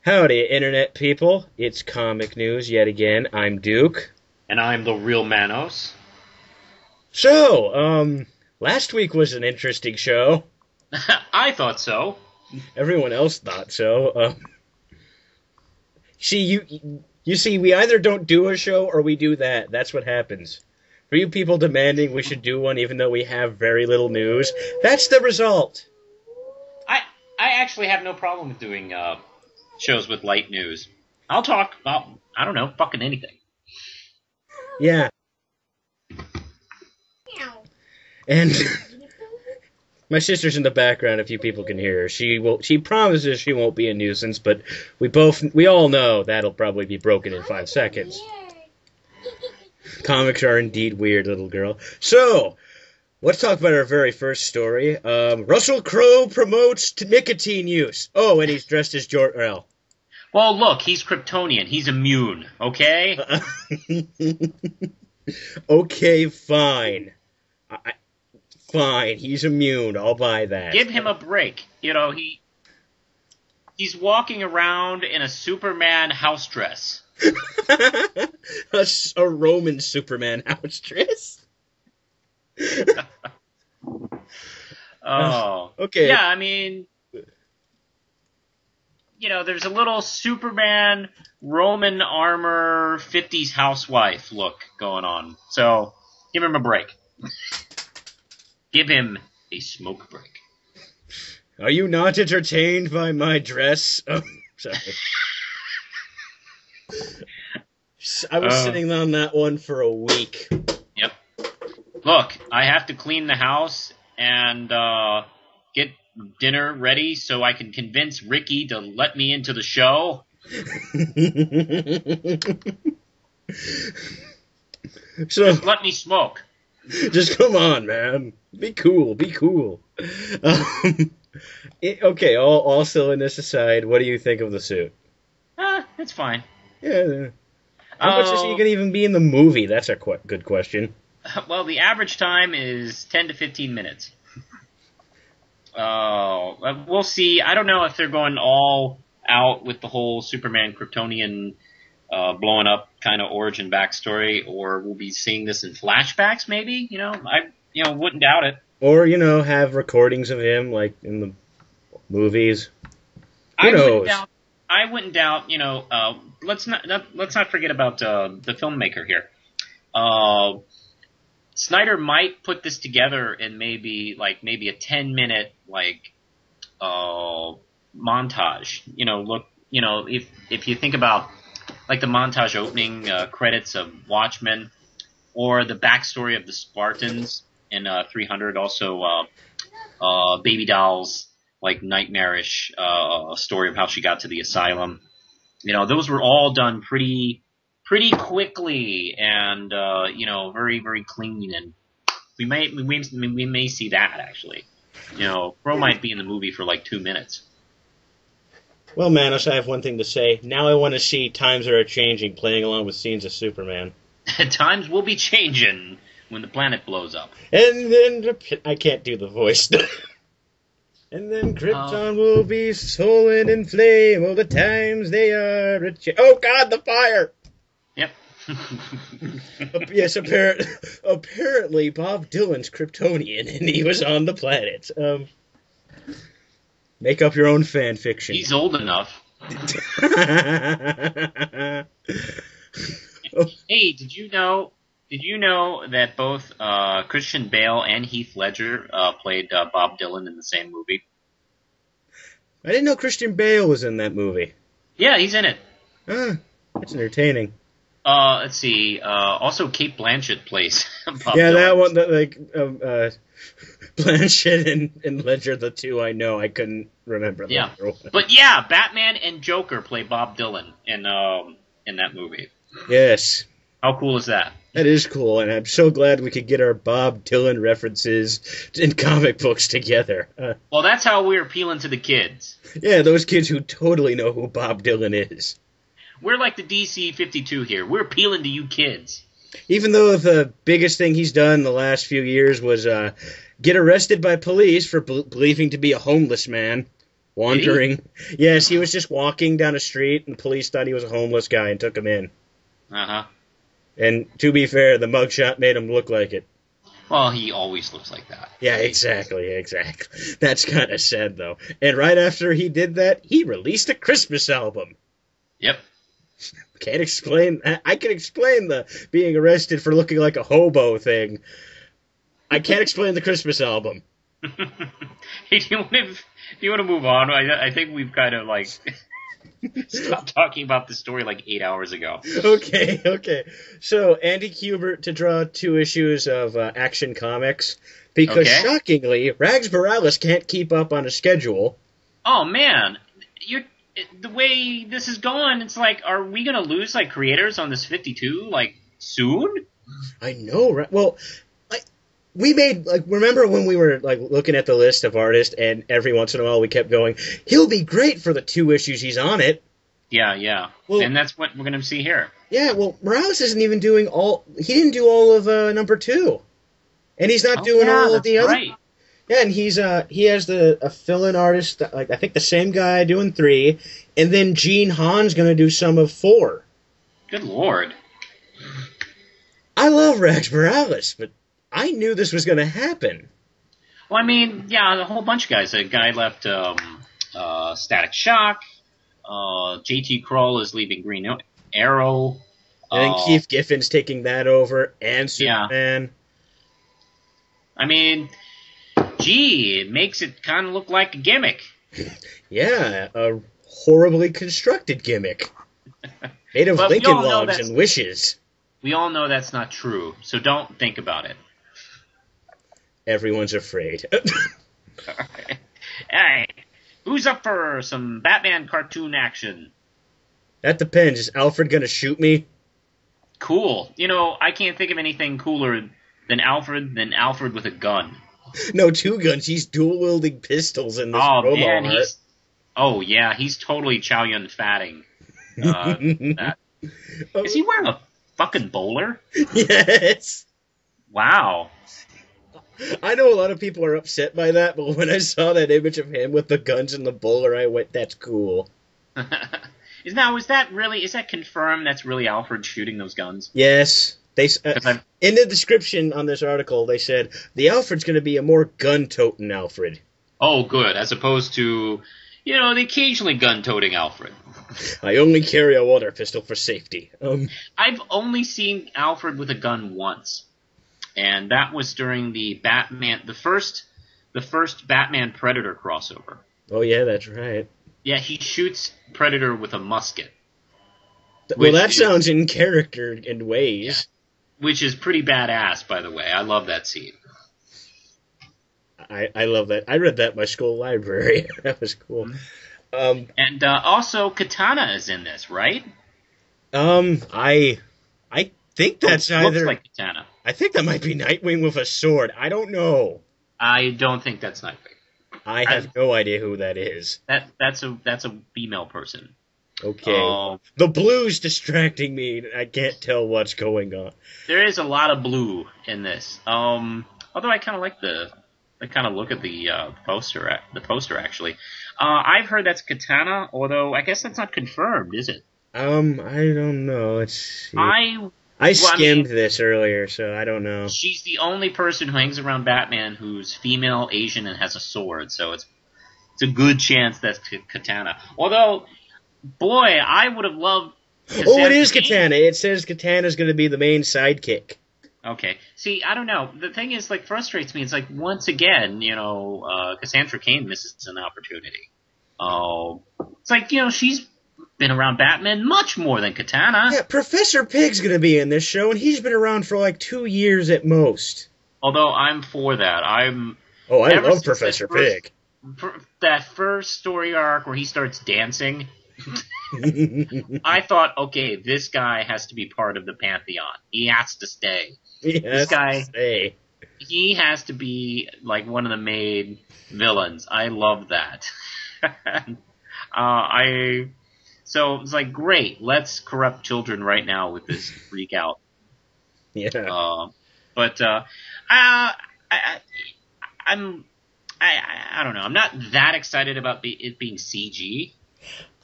Howdy, Internet people. It's comic news yet again. I'm Duke. And I'm the real Manos. So, last week was an interesting show. I thought so. Everyone else thought so. See, you see, we either don't do a show or we do that. That's what happens. For you people demanding we should do one even though we have very little news, that's the result. I actually have no problem with doing shows with light news. I'll talk about, I don't know, fucking anything. Yeah. And my sister's in the background if you people can hear her. She promises she won't be a nuisance, but we all know that'll probably be broken in 5 seconds. Comics are indeed weird, little girl. So, let's talk about our very first story. Russell Crowe promotes nicotine use. Oh, and he's dressed as Jor-el. Well, look, he's Kryptonian. He's immune, okay? Okay, fine. Fine, he's immune. I'll buy that. Give him a break. You know, he's walking around in a Superman house dress. A Roman Superman house dress? Oh. Okay. Yeah, I mean, you know, there's a little Superman Roman armor 50s housewife look going on. So, give him a break. Give him a smoke break. Are you not entertained by my dress? Oh, sorry. I was sitting on that one for a week. Yep. Look, I have to clean the house and get dinner ready so I can convince Ricky to let me into the show. So, just let me smoke. Just come on, man. Be cool. Be cool. Okay, all silliness aside, what do you think of the suit? It's fine. Yeah. How much is he going to even be in the movie? That's a good question. Well, the average time is 10 to 15 minutes. We'll see. I don't know if they're going all out with the whole Superman Kryptonian blowing up kind of origin backstory, or we'll be seeing this in flashbacks, maybe. I wouldn't doubt it. Or have recordings of him like in the movies. Who knows? I wouldn't doubt. Let's not forget about the filmmaker here. Snyder might put this together in maybe a 10-minute montage. If you think about like the montage opening credits of Watchmen, or the backstory of the Spartans in 300, also Baby Doll's nightmarish story of how she got to the asylum. Those were all done pretty quickly and very, very clean, and we may see that actually. Crowe might be in the movie for 2 minutes. Well, Manos, I have one thing to say. Now I want to see Times Are A-Changing playing along with scenes of Superman. Times will be changing when the planet blows up. And then I can't do the voice. And then Krypton will be swollen in flame. Oh, the times they are oh God, the fire! Yep. Yes, apparently Bob Dylan's Kryptonian, and he was on the planet. Make up your own fan fiction. He's old enough. Hey, did you know that both Christian Bale and Heath Ledger played Bob Dylan in the same movie? I didn't know Christian Bale was in that movie. Yeah, he's in it. That's entertaining. Let's see. Also, Kate Blanchett plays Bob Dylan. That one. Blanchett and Ledger, the two I know. I couldn't remember. Yeah, but yeah, Batman and Joker play Bob Dylan in that movie. Yes. How cool is that? That is cool, and I'm so glad we could get our Bob Dylan references in comic books together. Well, that's how we're appealing to the kids. Yeah, those kids who totally know who Bob Dylan is. We're like the DC 52 here. We're appealing to you kids. Even though the biggest thing he's done in the last few years was get arrested by police for believing to be a homeless man wandering. Yes, he was just walking down a street, and police thought he was a homeless guy and took him in. Uh-huh. And to be fair, the mugshot made him look like it. Well, he always looks like that. Yeah, exactly. That's kind of sad, though. And right after he did that, he released a Christmas album. Yep. Can't explain. I can explain the being arrested for looking like a hobo thing. I can't explain the Christmas album. Hey, do you want to move on? I think we've kind of like stopped talking about the story like 8 hours ago. Okay. So Andy Kubert to draw 2 issues of Action Comics because shockingly, Rags Morales can't keep up on a schedule. Oh man, the way this is going, it's like, are we gonna lose like creators on this 52 like soon? I know, right? Well, we made, remember when we were, looking at the list of artists, and every once in a while we kept going, he'll be great for the 2 issues he's on it. Yeah. Well, and that's what we're going to see here. Yeah, well, Morales isn't even doing he didn't do all of number 2. And he's not doing all of the other. Right. Yeah, and he has a fill-in artist, I think the same guy doing 3, and then Gene Hahn's going to do some of 4. Good Lord. I love Rags Morales, but I knew this was going to happen. Well, I mean, yeah, a whole bunch of guys. A guy left Static Shock. JT Kroll is leaving Green Arrow. And then Keith Giffen's taking that over, and Superman. Yeah. I mean, gee, it makes it kind of look like a gimmick. Yeah, a horribly constructed gimmick. Made of Lincoln Logs and wishes. We all know that's not true, so don't think about it. Everyone's afraid. All right. Who's up for some Batman cartoon action? That depends. Is Alfred going to shoot me? Cool. I can't think of anything cooler than Alfred with a gun. No, 2 guns. He's dual-wielding pistols in this promo man, he's totally Chow Yun-Fatting. Is he wearing a fucking bowler? Yes. Wow. I know a lot of people are upset by that, but when I saw that image of him with the guns and the bowler, I went, that's cool. Is that confirmed that's really Alfred shooting those guns? Yes. They in the description on this article, they said, the Alfred's going to be a more gun-toting Alfred. Oh, good. As opposed to, the occasionally gun-toting Alfred. I only carry a water pistol for safety. I've only seen Alfred with a gun once. And that was during the first Batman Predator crossover. Oh yeah, that's right. Yeah, he shoots Predator with a musket. Well, that sounds in character in ways. Yeah, which is pretty badass, by the way. I love that scene. I love that. I read that in my school library. That was cool. And also, Katana is in this, right? I think that's either. Looks like Katana. I think that might be Nightwing with a sword. I don't know. I don't think that's Nightwing. I have no idea who that is. That's a female person. Okay. The blue's distracting me. I can't tell what's going on. There is a lot of blue in this. Although I kind of like the look at the poster. The poster actually. I've heard that's Katana, although I guess that's not confirmed, is it? I don't know. Let's see. I skimmed this earlier, so I don't know. She's the only person who hangs around Batman who's female, Asian, and has a sword, so it's a good chance that's Katana. Although, boy, I would have loved... it is Katana. It says Katana's going to be the main sidekick. Okay. See, I don't know. The thing is, frustrates me. It's once again, Cassandra Cain misses an opportunity. It's she's been around Batman much more than Katana. Yeah, Professor Pig's going to be in this show, and he's been around for 2 years at most. Although I'm for that. I love Professor Pig. That first story arc where he starts dancing, I thought, okay, this guy has to be part of the Pantheon. He has to stay. He has to be one of the main villains. I love that. So it's like, great, let's corrupt children right now with this freak out. Yeah. But I don't know. I'm not that excited about it being CG.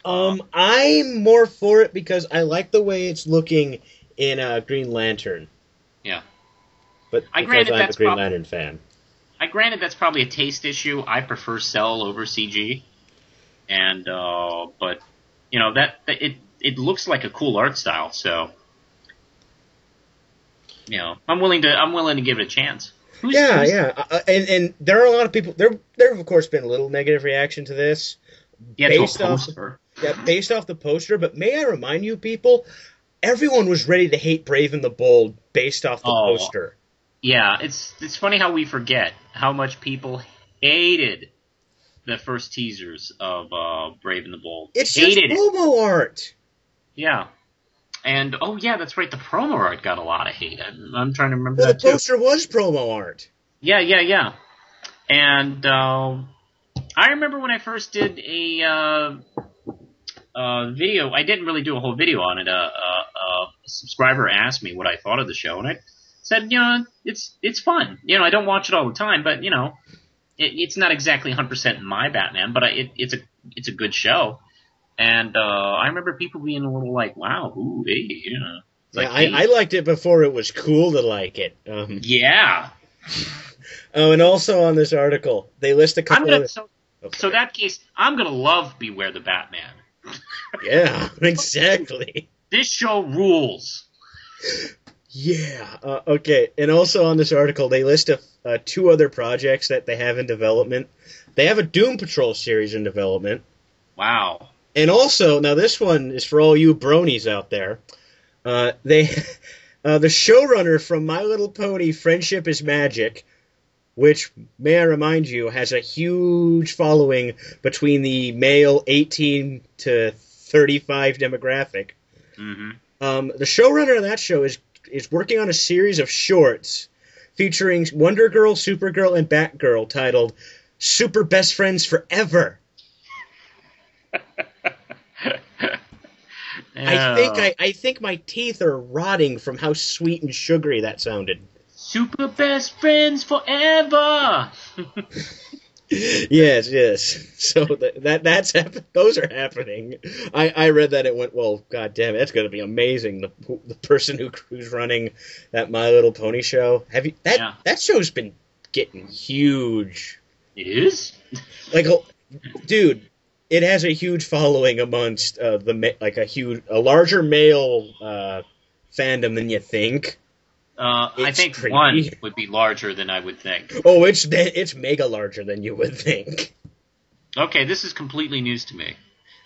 I'm more for it because I like the way it's looking in Green Lantern. Yeah. But because I'm a Green Lantern fan. Granted, that's probably a taste issue. I prefer Cell over CG. And, but, you know, it looks like a cool art style, so, you know, I'm willing to give it a chance. And there are a lot of people, there have, of course, been a little negative reaction to this. Yeah, based off the poster, but may I remind you people, everyone was ready to hate Brave and the Bold based off the poster. Yeah, it's funny how we forget how much people hated the first teasers of Brave and the Bold. It's just promo art. Yeah. And, that's right, the promo art got a lot of hate. I'm trying to remember that, too. The poster was promo art. Yeah. And I remember when I first did a video, I didn't really do a whole video on it. A subscriber asked me what I thought of the show, and I said, it's fun. I don't watch it all the time, but, it's not exactly 100% my Batman, but it's a good show. And I remember people being a little like, wow, ooh, hey, I liked it before it was cool to like it. Yeah. Oh, and also on this article, they list a couple So that case, I'm going to love Beware the Batman. Yeah, exactly. This show rules. Yeah. Okay, and also on this article, they list two other projects that they have in development. They have a Doom Patrol series in development. Wow. And also, now this one is for all you bronies out there. The showrunner from My Little Pony, Friendship is Magic, which, may I remind you, has a huge following between the male 18 to 35 demographic. Mm-hmm. The showrunner of that show is working on a series of shorts featuring Wonder Girl, Supergirl, and Batgirl titled Super Best Friends Forever. I think my teeth are rotting from how sweet and sugary that sounded. Super Best Friends Forever. Yes. So those are happening. I read that, it went, well, god damn it, that's going to be amazing. The person who's running that My Little Pony show. That show's been getting huge. It is? Like, dude, it has a huge following amongst a larger male fandom than you think. I think creepy. One would be larger than I would think. Oh, it's mega larger than you would think. Okay, this is completely news to me.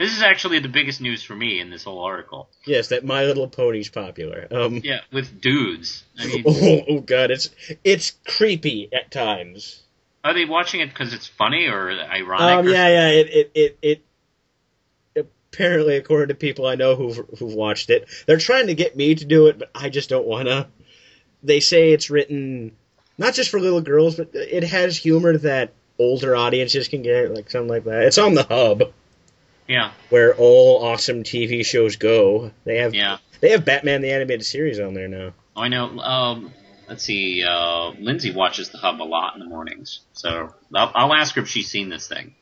This is actually the biggest news for me in this whole article. Yes, that My Little Pony's popular. Yeah, with dudes. I mean, oh god, it's creepy at times. Are they watching it because it's funny or ironic? It apparently, according to people I know who've watched it, they're trying to get me to do it, but I just don't want to. They say it's written not just for little girls, but it has humor that older audiences can get, like something like that. It's on the Hub. Yeah. Where all awesome TV shows go. They have Batman the Animated Series on there now. Oh, I know. Let's see. Lindsay watches the Hub a lot in the mornings, so I'll ask her if she's seen this thing.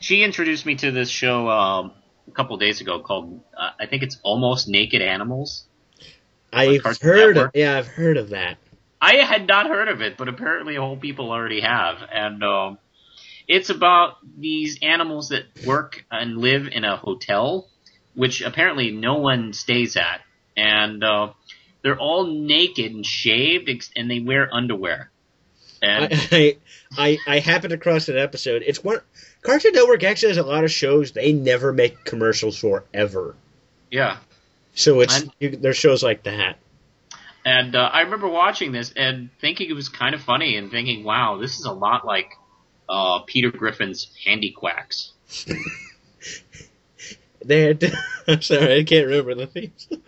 She introduced me to this show a couple days ago called I think it's Almost Naked Animals. I've heard of that. I had not heard of it, but apparently whole people already have. And it's about these animals that work and live in a hotel, which apparently no one stays at. And they're all naked and shaved, and they wear underwear. And I happened across an episode. It's one Cartoon Network actually has a lot of shows they never make commercials for ever. Yeah. So there's shows like that. And I remember watching this and thinking it was kind of funny and thinking, wow, this is a lot like Peter Griffin's Handy Quacks. I'm sorry, I can't remember the theme song.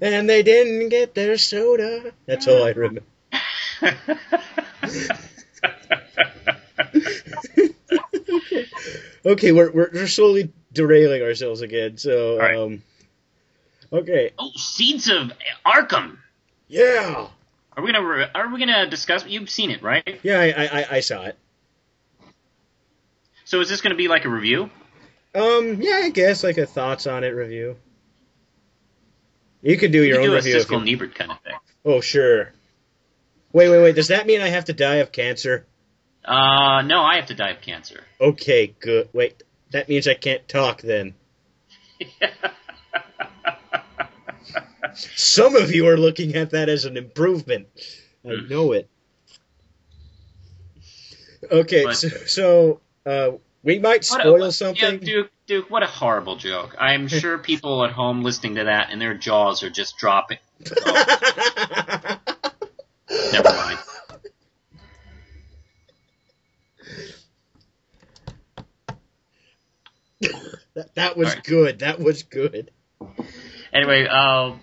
And they didn't get their soda. That's all I remember. Okay, we're slowly derailing ourselves again. So, All right. Okay. Oh, Seeds of Arkham. Yeah. Are we gonna discuss? You've seen it, right? Yeah, I saw it. So is this gonna be like a review? Yeah, I guess like a thoughts on it review. You could do We your could own do a review if Siskel you. Ebert kind of thing. Oh, sure. Wait. Does that mean I have to die of cancer? No, I have to die of cancer. Okay, good. Wait, that means I can't talk then. Some of you are looking at that as an improvement. I know it. Okay, But- so we might spoil something. Yeah, Duke, what a horrible joke. I'm sure people at home listening to that and their jaws are just dropping. Oh, never mind. That was Alright. good. That was good. Anyway,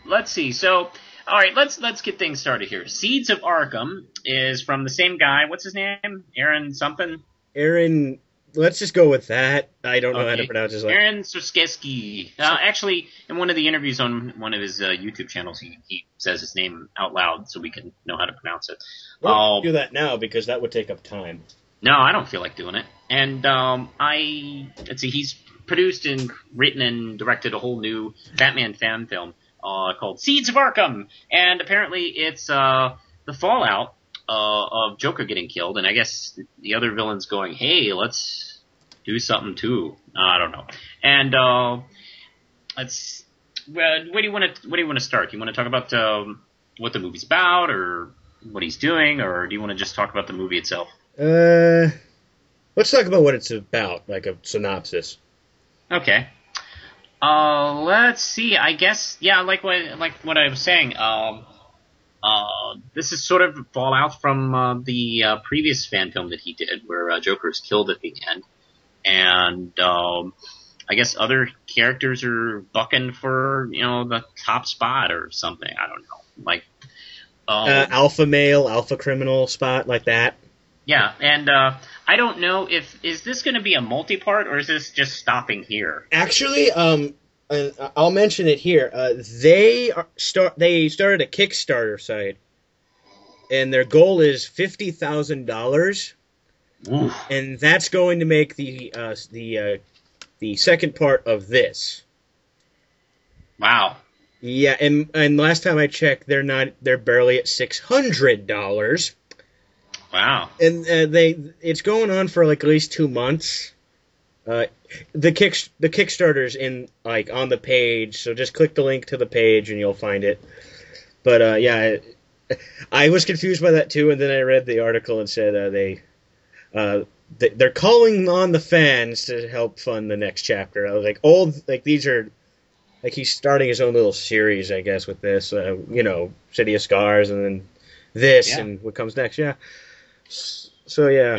let's see. So, all right, let's get things started here. Seeds of Arkham is from the same guy. What's his name? Aaron something? Aaron, let's just go with that. I don't know how to Okay. pronounce his last name. Aaron Sorskewski. Actually, in one of the interviews on one of his YouTube channels, he says his name out loud so we can know how to pronounce it. Don't do that now because that would take up time. No, I don't feel like doing it. And let's see, he's produced and written and directed a whole new Batman fan film called Seeds of Arkham. And apparently it's the fallout of Joker getting killed. And I guess the other villains going, hey, let's do something too. I don't know. And where do you want to start? Do you want to talk about what the movie's about, or what he's doing, or do you want to just talk about the movie itself? Let's talk about what it's about, like a synopsis. Okay. Let's see. I guess, yeah, like what I was saying. This is sort of fallout from the previous fan film that he did, where Joker is killed at the end, and I guess other characters are bucking for the top spot or something. I don't know, like Alpha male, alpha criminal spot, like that. Yeah, and I don't know is this going to be a multi-part, or is this just stopping here? Actually, I'll mention it here. They started a Kickstarter site, and their goal is $50,000, and that's going to make the second part of this. Wow. Yeah, and last time I checked, they're barely at $600. Wow. And it's going on for like at least 2 months. The Kickstarter's in like on the page, so just click the link to the page and you'll find it. But yeah, I was confused by that too, and then I read the article and said they're calling on the fans to help fund the next chapter. I was like, these are like he's starting his own little series, I guess, with this. City of Scars, and then this, Yeah. and what comes next. Yeah. So yeah.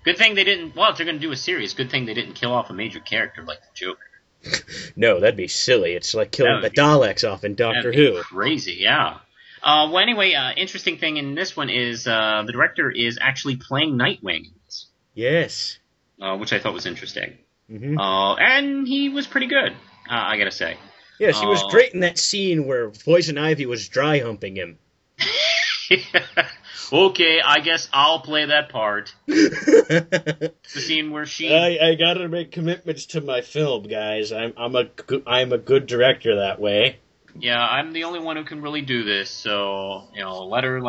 Good thing they didn't. Well, if they're going to do a series, good thing they didn't kill off a major character like the Joker. No, that'd be silly. It's like killing the Daleks off in Doctor That'd be Who. Crazy, yeah. Well, anyway, interesting thing in this one is the director is actually playing Nightwing, Yes. which I thought was interesting. Mm-hmm. And he was pretty good, I gotta say. Yes, he was great in that scene where Poison Ivy was dry humping him. Okay, I guess I'll play that part. The scene where she... I gotta make commitments to my film, guys. I'm a good director that way. Yeah, I'm the only one who can really do this, so, let her,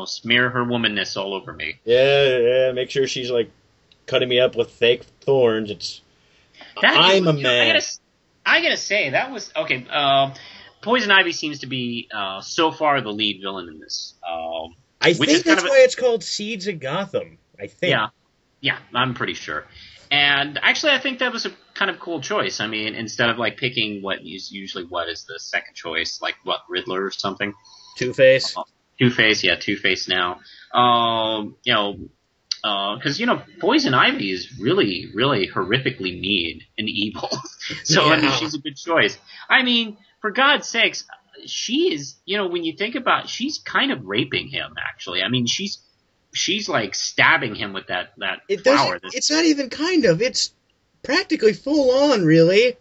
smear her womanness all over me. Yeah, make sure she's, cutting me up with fake thorns. I'm a man. I gotta say, that was... Okay, Poison Ivy seems to be, so far, the lead villain in this. I think that's why it's called Seeds of Gotham, I think. Yeah, I'm pretty sure. And actually, I think that was a kind of cool choice. I mean, instead of picking what is usually is the second choice, Riddler or something. Two-Face. Two-Face now. Because Poison Ivy is really, really horrifically mean and evil. So I mean, she's a good choice. I mean, for God's sakes, she is. When you think about, she's kind of raping him. Actually, I mean, she's stabbing him with that flower. It's not even kind of. It's practically full on, really.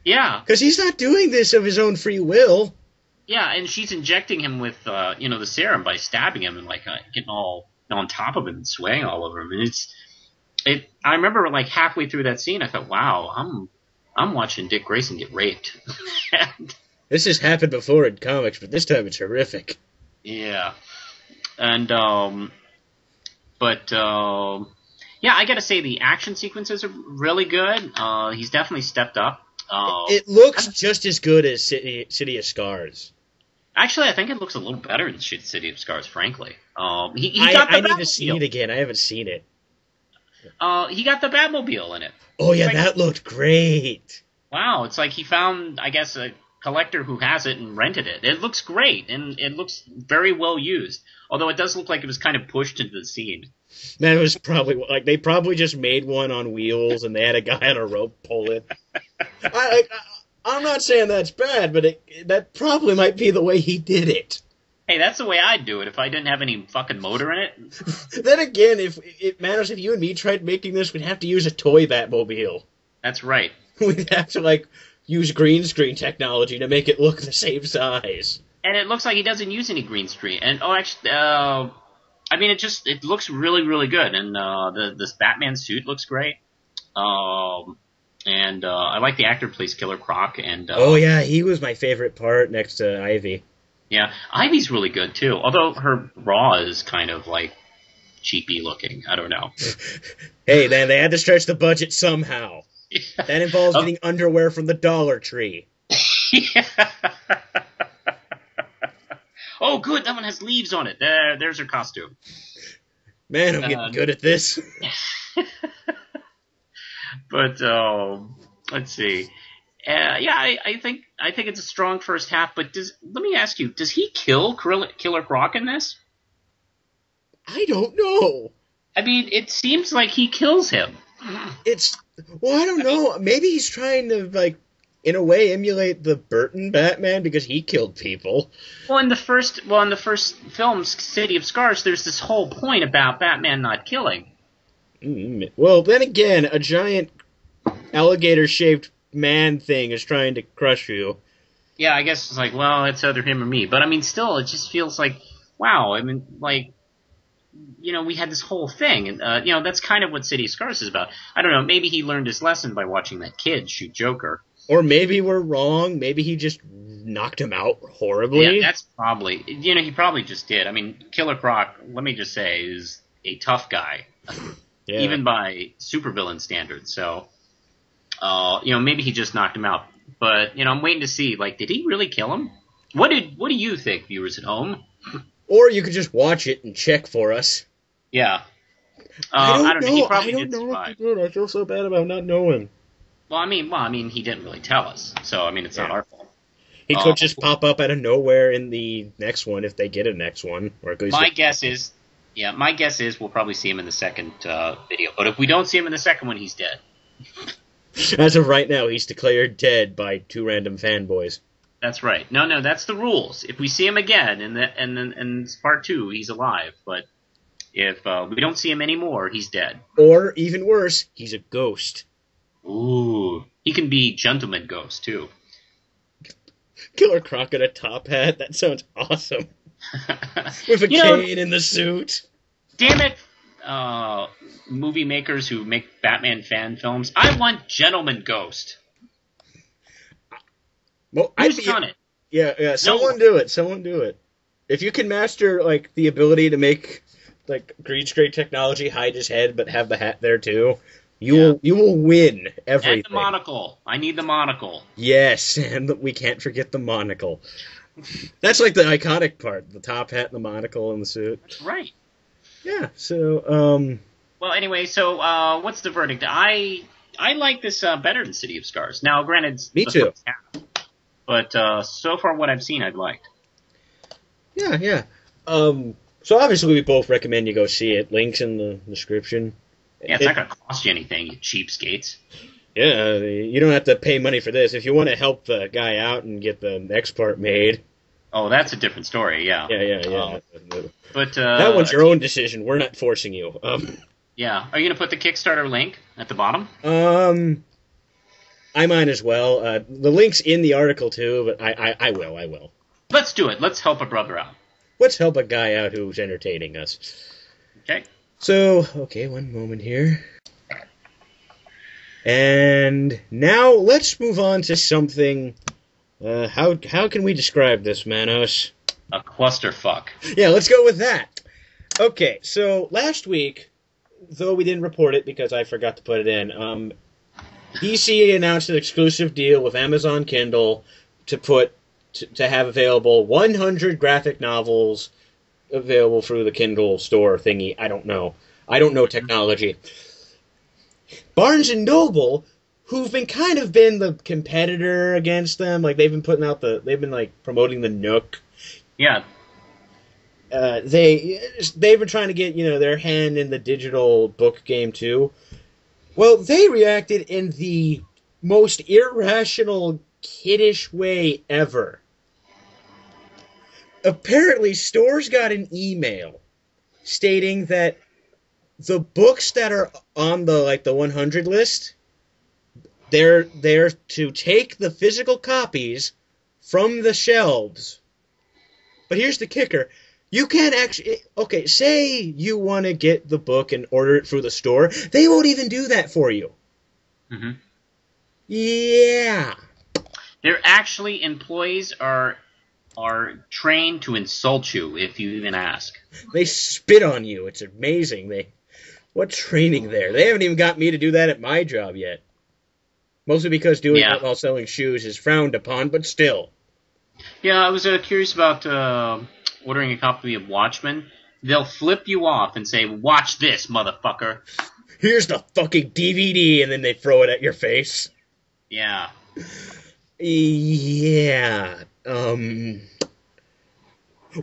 Yeah. Because he's not doing this of his own free will. Yeah, and she's injecting him with, the serum by stabbing him and, getting all on top of him and swaying all over him. And I remember, halfway through that scene, I thought, wow, I'm watching Dick Grayson get raped. This has happened before in comics, but this time it's horrific. Yeah. And, yeah, I gotta say the action sequences are really good. He's definitely stepped up. It looks just as good as City of Scars. Actually, I think it looks a little better than City of Scars, frankly. I need to see it again. I haven't seen it. He got the Batmobile in it. Oh, yeah, that looked great. Wow, it's like he found, I guess, a collector who has it and rented it. It looks great, and it looks very well used. Although it does look like it was kind of pushed into the scene. That was probably, they probably just made one on wheels, and they had a guy on a rope pull it. I'm not saying that's bad, but that probably might be the way he did it. Hey, that's the way I'd do it if I didn't have any fucking motor in it. Then again, if you and me tried making this, we'd have to use a toy Batmobile. That's right. We'd have to, use green screen technology to make it look the same size. And it looks like he doesn't use any green screen. And, it looks really, really good. And this Batman suit looks great. And I like the actor who plays Killer Croc. And oh, yeah, he was my favorite part next to Ivy. Yeah, Ivy's really good, too. Although her bra is kind of, cheapy looking. I don't know. Hey, man, they had to stretch the budget somehow. Yeah. That involves getting underwear from the Dollar Tree. Yeah. Oh, good, that one has leaves on it. There's her costume. Man, I'm getting good at this. But, let's see. I think it's a strong first half, but let me ask you, does he kill Killer Croc in this? I don't know. I mean, it seems like he kills him. I don't know. Maybe he's trying to, in a way, emulate the Burton Batman because he killed people. Well, in the first film, City of Scars, there's this whole point about Batman not killing. Well, then again, a giant alligator-shaped man thing is trying to crush you. Yeah, I guess it's it's either him or me. But, still, it just feels wow, we had this whole thing. And, that's kind of what City of Scars is about. I don't know, maybe he learned his lesson by watching that kid shoot Joker. Or maybe we're wrong. Maybe he just knocked him out horribly. Yeah, that's probably... he probably just did. Killer Croc, let me just say, is a tough guy. Yeah. Even by supervillain standards, so... maybe he just knocked him out. But, I'm waiting to see, did he really kill him? What do you think, viewers at home? Or you could just watch it and check for us. Yeah. I don't know. He probably I don't did know survive. if he did. I feel so bad about not knowing. Well, he didn't really tell us. So, it's not our fault. He could just pop up out of nowhere in the next one if they get a next one. Or at least my guess is we'll probably see him in the second video. But if we don't see him in the second one, he's dead. As of right now, he's declared dead by 2 random fanboys. That's right. No, that's the rules. If we see him again in part 2, he's alive. But if we don't see him anymore, he's dead. Or, even worse, he's a ghost. Ooh. He can be Gentleman Ghost, too. Killer Croc in a top hat? That sounds awesome. With a cane in the suit. Damn it, movie makers who make Batman fan films. I want Gentleman Ghost. Well, who's done it? Yeah, someone do it. If you can master, the ability to make, green screen technology hide his head but have the hat there, too, you will win everything. And the monocle. I need the monocle. Yes, and we can't forget the monocle. That's the iconic part, the top hat and the monocle and the suit. That's right. Yeah, so, Well, anyway, so, what's the verdict? I like this better than City of Scars. Now, granted... Me too. But, so far what I've seen, I've liked. Yeah. So obviously we both recommend you go see it. Links in the description. Yeah, it's not going to cost you anything, you cheapskates. Yeah, you don't have to pay money for this. If you want to help the guy out and get the next part made... Oh, that's a different story, yeah. Yeah. But that one's your own decision. We're not forcing you. Yeah. Are you going to put the Kickstarter link at the bottom? I might as well. The link's in the article too, but I will. Let's do it. Let's help a brother out. Let's help a guy out who's entertaining us. Okay. So, okay, one moment here. And now let's move on to something. How can we describe this, Manos? A clusterfuck. Yeah, let's go with that. Okay, so last week, though we didn't report it because I forgot to put it in, DC announced an exclusive deal with Amazon Kindle to have available 100 graphic novels available through the Kindle store thingy. I don't know technology. Barnes and Noble, who've been kind of been the competitor against them, like they've been promoting the Nook. Yeah. They've been trying to get, their hand in the digital book game too. Well, they reacted in the most irrational, kiddish way ever. Apparently, stores got an email stating that the books that are on the 100 list, they're to take the physical copies from the shelves. But here's the kicker. You can't actually... Okay, say you want to get the book and order it through the store. They won't even do that for you. Mm-hmm. Yeah. They're actually... Employees are trained to insult you if you even ask. They spit on you. It's amazing. What training there? They haven't even got me to do that at my job yet. Mostly because doing it while selling shoes is frowned upon, but still. Yeah, I was curious about ordering a copy of Watchmen. They'll flip you off and say, "Watch this, motherfucker." Here's the fucking DVD, and then they throw it at your face. Yeah. Yeah. Well,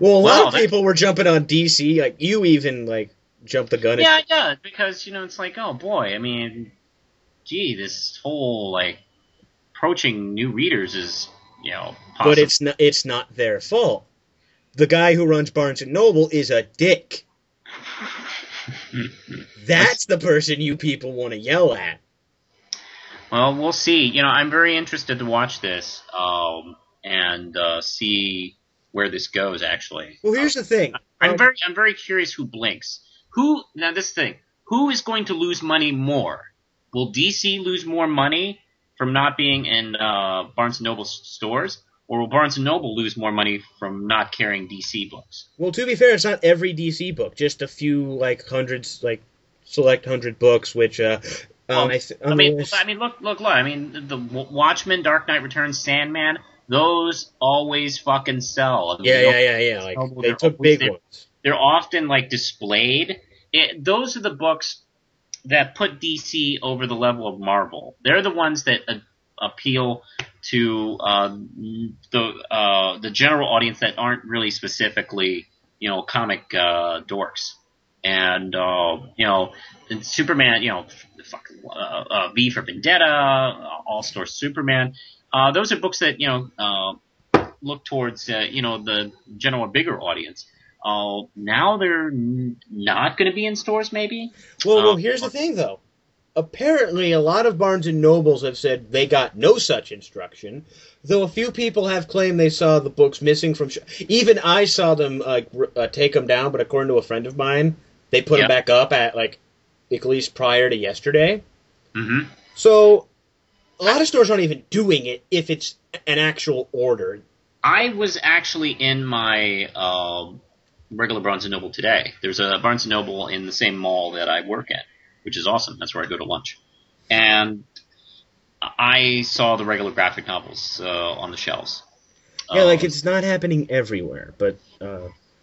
a lot of people were jumping on DC. Like, you even, jumped the gun. Yeah, because, it's like, oh boy, I mean, gee, this whole, approaching new readers is, possible. But it's not their fault. The guy who runs Barnes & Noble is a dick. That's the person you people want to yell at. Well, we'll see. I'm very interested to watch this and see where this goes, actually. Well, here's the thing. I'm very curious who blinks. Now this thing, who is going to lose money more? Will DC lose more money from not being in Barnes & Noble stores? Or will Barnes & Noble lose more money from not carrying DC books? Well, to be fair, it's not every DC book. Just a few, hundreds, select 100 books, which, look. I mean, the Watchmen, Dark Knight Returns, Sandman, those always fucking sell. I mean, yeah. They took big ones. They're often, displayed. Those are the books that put DC over the level of Marvel. They're the ones that appeal to the general audience that aren't really specifically, comic dorks. And and Superman, V for Vendetta, All-Star Superman. Those are books that look towards the general bigger audience. Now they're not going to be in stores, maybe. Well, here's the thing, though. Apparently, a lot of Barnes & Nobles have said they got no such instruction, though a few people have claimed they saw the books missing from... Even I saw them take them down, but according to a friend of mine, they put them back up at least prior to yesterday. Mm-hmm. So, a lot of stores aren't even doing it if it's an actual order. I was actually in my regular Barnes & Noble today. There's a Barnes & Noble in the same mall that I work at, which is awesome. That's where I go to lunch. And I saw the regular graphic novels on the shelves. Yeah, it's not happening everywhere, but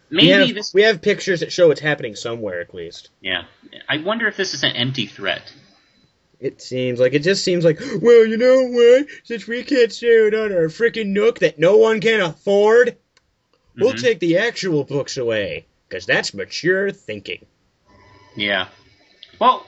maybe we have pictures that show it's happening somewhere, at least. Yeah. I wonder if this is an empty threat. It just seems like, well, you know what? Since we can't sell it on our frickin' Nook that no one can afford, we'll take the actual books away, because that's mature thinking. Yeah. Well,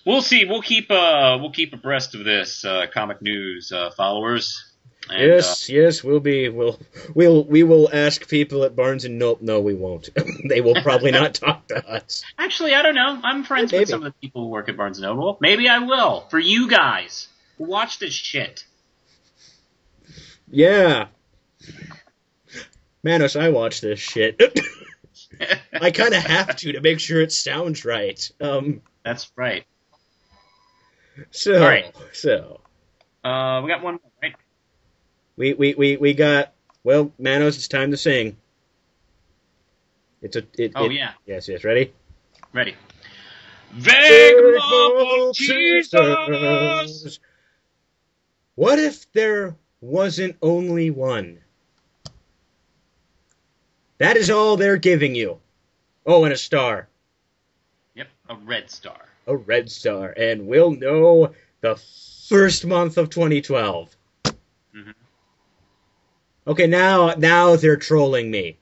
we'll see. We'll keep abreast of this, comic news followers. And, yes, we will ask people at Barnes and Nope. No, we won't. They will probably not talk to us. Actually, I don't know. I'm friends with some of the people who work at Barnes & Noble. Maybe I will. For you guys who watch this shit. Yeah. Manos, I watch this shit. I kind of have to make sure it sounds right. That's right. So, all right. So. We got one more, right? We got, well, Manos, it's time to sing. Yeah. Yes, ready? Ready. Vague marble teasers. What if there wasn't only one? That is all they're giving you. Oh, and a star. Yep, a red star. A red star. And we'll know the first month of 2012. Mm-hmm. Okay, now they're trolling me.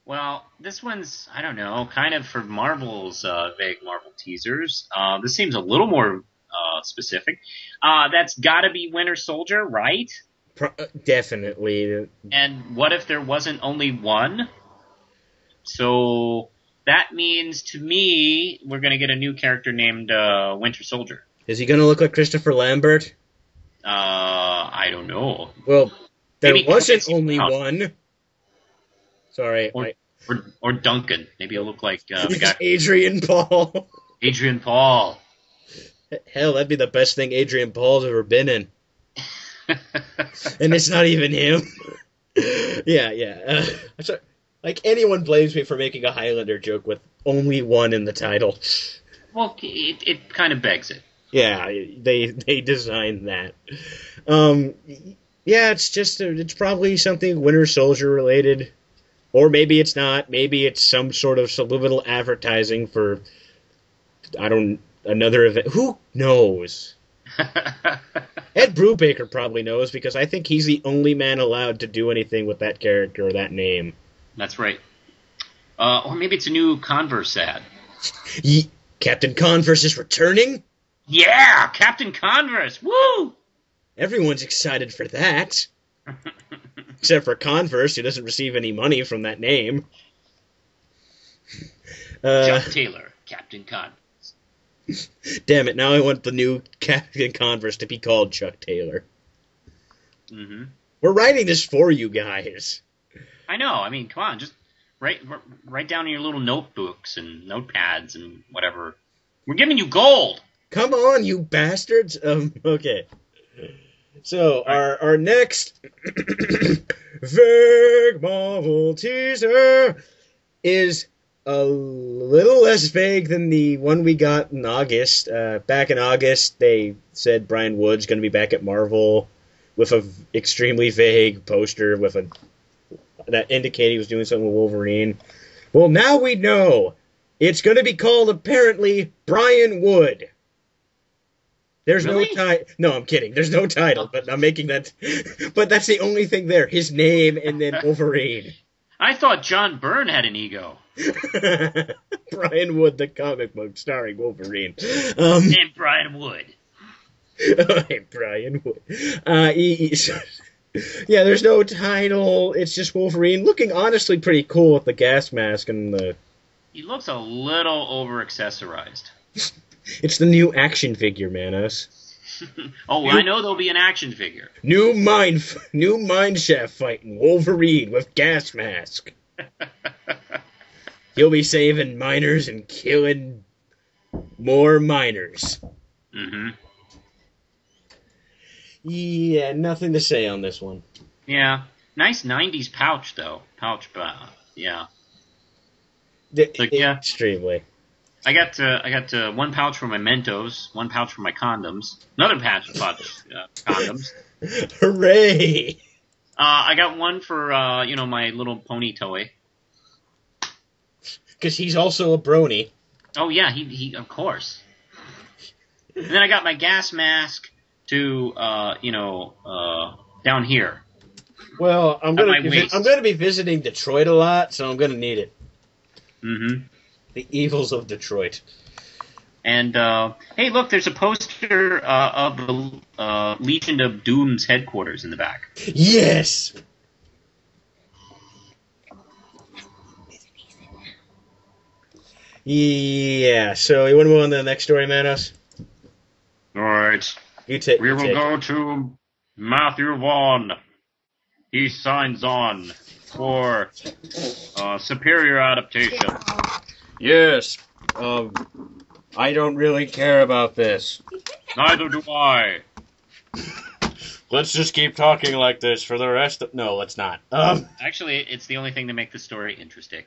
Well, this one's, I don't know, kind of for Marvel's vague Marvel teasers. This seems a little more specific. That's gotta be Winter Soldier, right? Definitely. And what if there wasn't only one? So that means, to me, we're going to get a new character named Winter Soldier. Is he going to look like Christopher Lambert? I don't know. Well, there Maybe wasn't only one. Sorry. Or Duncan. Maybe he'll look like the guy. Adrian Paul. Adrian Paul. Hell, that'd be the best thing Adrian Paul's ever been in. And it's not even him. Yeah. Like, anyone blames me for making a Highlander joke with only one in the title. Well, it kind of begs it. Yeah, they designed that. Yeah, it's probably something Winter Soldier related. Or maybe it's not. Maybe it's some sort of subliminal advertising for, another event. Who knows? Ed Brubaker probably knows, because I think he's the only man allowed to do anything with that character or that name. That's right. Or maybe it's a new Converse ad. Captain Converse is returning? Yeah, Captain Converse. Woo! Everyone's excited for that. Except for Converse, who doesn't receive any money from that name. Chuck Taylor, Captain Converse. Damn it, now I want the new Captain Converse to be called Chuck Taylor. Mm-hmm. We're writing this for you guys. I know. I mean, come on. Just write down in your little notebooks and notepads and whatever. We're giving you gold. Come on, you bastards. Okay. So, our next vague Marvel teaser is a little less vague than the one we got in August. Back in August, they said Brian Wood's going to be back at Marvel with a extremely vague poster that indicated he was doing something with Wolverine. Well, now we know. It's going to be called, apparently, Brian Wood. There's really? no title. No, I'm kidding. There's no title, but I'm making that. But that's the only thing there. His name and then Wolverine. I thought John Byrne had an ego. Brian Wood, the comic book starring Wolverine. And Brian Wood. Hey, Brian Wood. Yeah, there's no title. It's just Wolverine, looking honestly pretty cool with the gas mask and the... He looks a little over-accessorized. It's the new action figure, Manos. I know there'll be an action figure. New mine shaft fighting Wolverine with gas mask. He'll be saving miners and killing more miners. Mm-hmm. Yeah, nothing to say on this one. Yeah. Nice 90s pouch, though. Yeah. Yeah. Extremely. I got one pouch for my Mentos, one pouch for my condoms, another pouch condoms. Hooray! I got one for my little pony toy. Because he's also a brony. Oh yeah, he of course. And then I got my gas mask to down here. Well, I'm gonna be visiting Detroit a lot, so I'm gonna need it. Mm-hmm. The evils of Detroit. And hey, look, there's a poster of the Legion of Doom's headquarters in the back. Yes! Yeah, so you want to move on to the next story, Manos? All right. You take. We will go to Matthew Vaughn. He signs on for superior adaptation. Yes. I don't really care about this. Neither do I. Let's just keep talking like this for the rest of... No, let's not. Actually, it's the only thing to make the story interesting.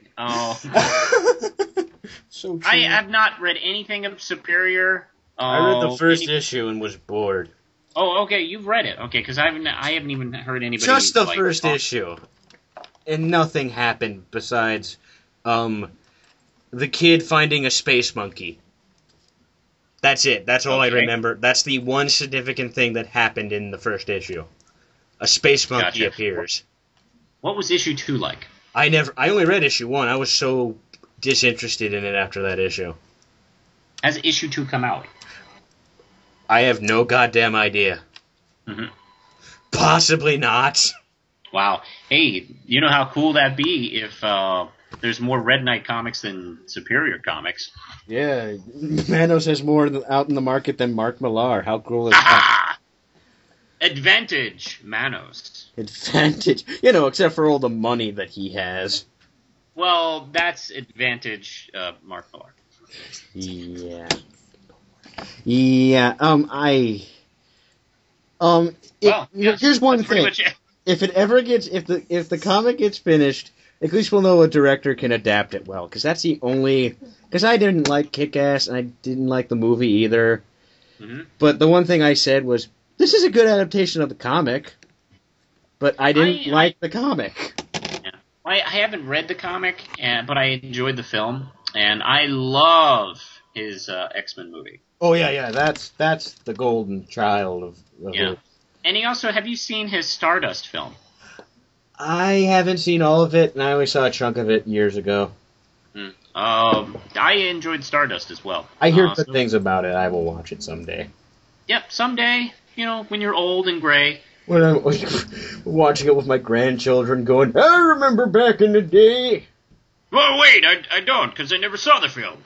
So true. I have not read anything of Superior. I read the first issue and was bored. Oh, okay, you've read it. Okay, because I haven't even heard anybody... Just the first issue. And nothing happened besides, the kid finding a space monkey. That's it. That's all I remember. That's the one significant thing that happened in the first issue. A space monkey appears. What was issue 2 like? I only read issue 1. I was so disinterested in it after that issue. Has issue 2 come out? I have no goddamn idea. Mm-hmm. Possibly not. Wow. Hey, you know how cool that'd be if there's more Red Knight comics than Superior comics. Yeah, Manos has more out in the market than Mark Millar. How cool is that? Advantage, Manos. Advantage. You know, except for all the money that he has. Well, that's advantage, Mark Millar. Yeah. Yeah, here's one thing. If it ever gets, if the comic gets finished, at least we'll know a director can adapt it well. Because that's the only, because I didn't like Kick-Ass, and I didn't like the movie either. Mm-hmm. But the one thing I said was, this is a good adaptation of the comic. But I didn't like the comic. Yeah. I haven't read the comic, but I enjoyed the film. And I love his X-Men movie. Oh yeah, that's the golden child of yeah. And he also, have you seen his Stardust film? I haven't seen all of it, and I only saw a chunk of it years ago. I enjoyed Stardust as well. I hear good things about it. I will watch it someday. Yep, someday. You know, when you're old and gray. When I'm watching it with my grandchildren, going, I remember back in the day. Well, wait, I don't, because I never saw the film.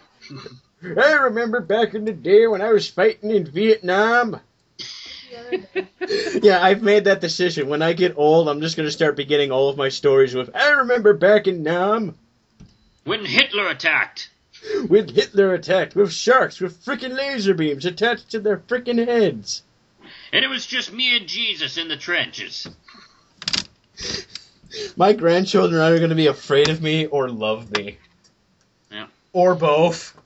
I remember back in the day when I was fighting in Vietnam. Yeah, I've made that decision. When I get old, I'm just going to start beginning all of my stories with, I remember back in Nam. When Hitler attacked. When Hitler attacked, with sharks with frickin' laser beams attached to their frickin' heads. And it was just me and Jesus in the trenches. My grandchildren are either going to be afraid of me or love me. Yeah. Or both.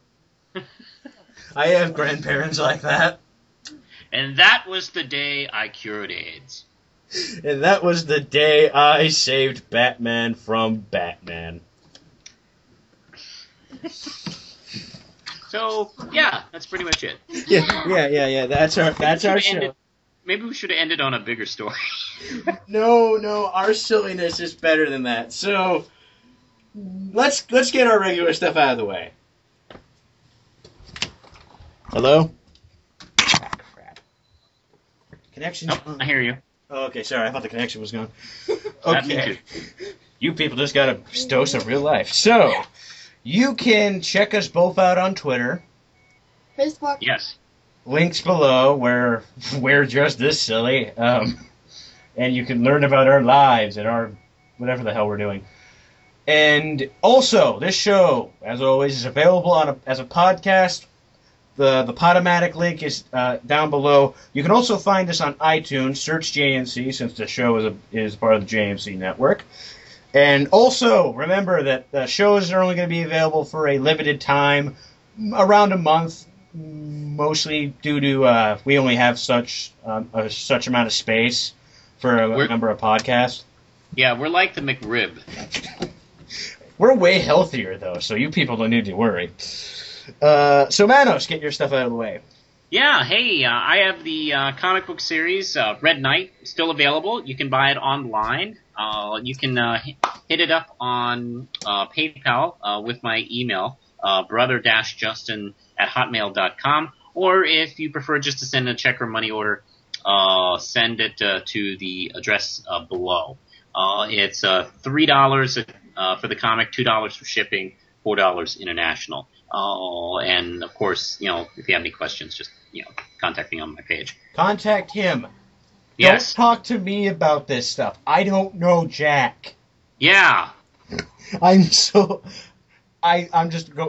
I have grandparents like that. And that was the day I cured AIDS. And that was the day I saved Batman from Batman. So, yeah, that's pretty much it. Yeah. That's our show. Maybe we should have ended on a bigger story. No, our silliness is better than that. So, let's get our regular stuff out of the way. Hello? Crap. Connection. Oh, I hear you. Oh, okay, sorry. I thought the connection was gone. Okay. You people just got a dose of real life. So, you can check us both out on Twitter. Facebook. Yes. Links below where we're just this silly. And you can learn about our lives and our whatever the hell we're doing. And also, this show, as always, is available as a podcast. The Podomatic link is down below. You can also find us on iTunes. Search JMC, since the show is part of the JMC network. And also, remember that the shows are only going to be available for a limited time, around a month, mostly due to we only have such amount of space for a number of podcasts. Yeah, we're like the McRib. We're way healthier, though, so you people don't need to worry. So, Manos, get your stuff out of the way. Yeah, hey, I have the comic book series, Red Knight, still available. You can buy it online. You can hit it up on PayPal with my email. brother-justin@hotmail.com. Or if you prefer just to send a check or money order, send it to the address below. It's $3 for the comic, $2 for shipping, $4 international. And of course, if you have any questions, just contact me on my page. Contact him. Yes. Don't talk to me about this stuff. I don't know Jack. Yeah. I'm just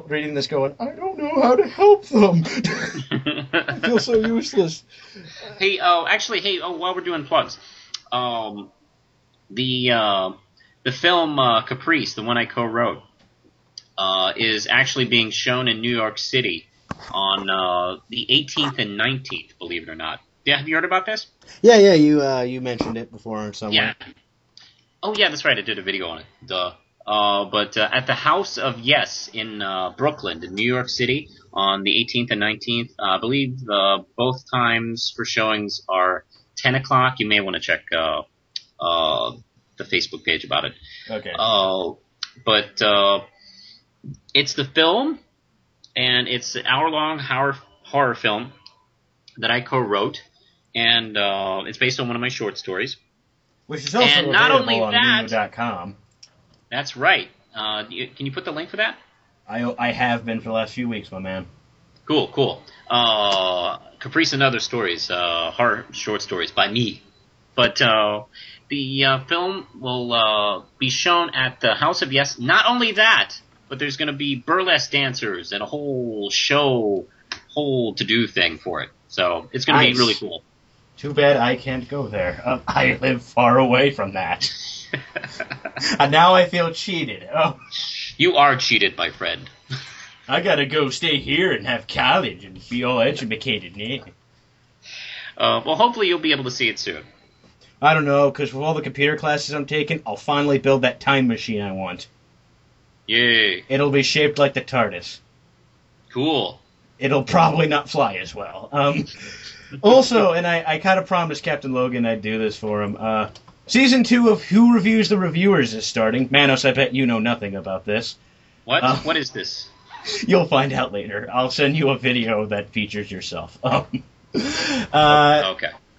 reading this going, I don't know how to help them. I feel so useless. Hey, while we're doing plugs, the film Caprice, the one I co-wrote, is actually being shown in New York City on the 18th and 19th, believe it or not. Yeah, have you heard about this? Yeah, you mentioned it before somewhere. Yeah. Oh, yeah, that's right. I did a video on it. Duh. But at the House of Yes in Brooklyn, in New York City, on the 18th and 19th, I believe both times for showings are 10 o'clock. You may want to check the Facebook page about it. Okay. But it's the film, and it's an hour-long horror film that I co-wrote, and it's based on one of my short stories. Which is also and not available only on that, Neo.com. That's right. Can you put the link for that? I have been for the last few weeks, my man. Cool. Caprice and Other Stories, horror short stories by me. But the film will be shown at the House of Yes. Not only that, but there's going to be burlesque dancers and a whole to-do thing for it. So it's going to be really cool. Too bad I can't go there. I live far away from that. And now I feel cheated. Oh, you are cheated, my friend. I gotta go stay here and have college and be all educated. Well, hopefully you'll be able to see it soon. I don't know, because with all the computer classes I'm taking, I'll finally build that time machine I want. Yay. It'll be shaped like the TARDIS. Cool. It'll probably not fly as well. Also, and I kind of promised Captain Logan I'd do this for him, Season 2 of Who Reviews the Reviewers is starting. Manos, I bet you know nothing about this. What? What is this? You'll find out later. I'll send you a video that features yourself. Okay.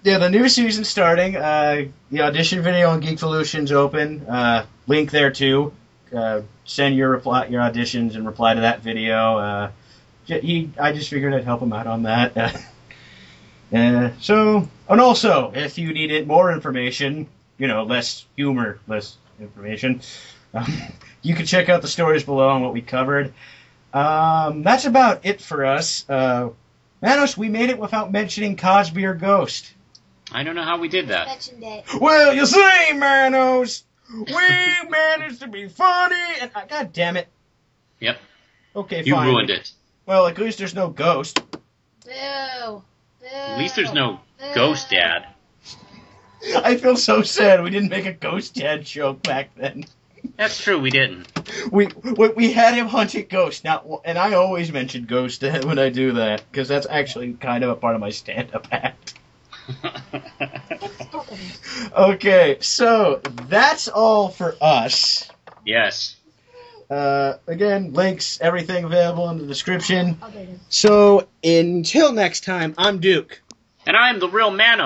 Yeah, the new season's starting. The audition video on Geekvolution's open. Link there too. Send your auditions and reply to that video. I just figured I'd help him out on that. And also, if you needed more information, less humor, less information, you can check out the stories below on what we covered. That's about it for us. Manos, we made it without mentioning Cosby or Ghost. I don't know how we did that. Mentioned it. Well, you see, Manos, we managed to be funny, and God damn it. Yep. Okay, you fine. You ruined it. Well, at least there's no Ghost. Boo. At least there's no Ghost Dad. I feel so sad we didn't make a Ghost Dad joke back then. That's true, we didn't. We had him hunting ghosts, and I always mention Ghost when I do that, because that's actually kind of a part of my stand-up act. Okay, so that's all for us. Yes. Again, links, everything available in the description. So, until next time, I'm Duke. And I'm the real Manos.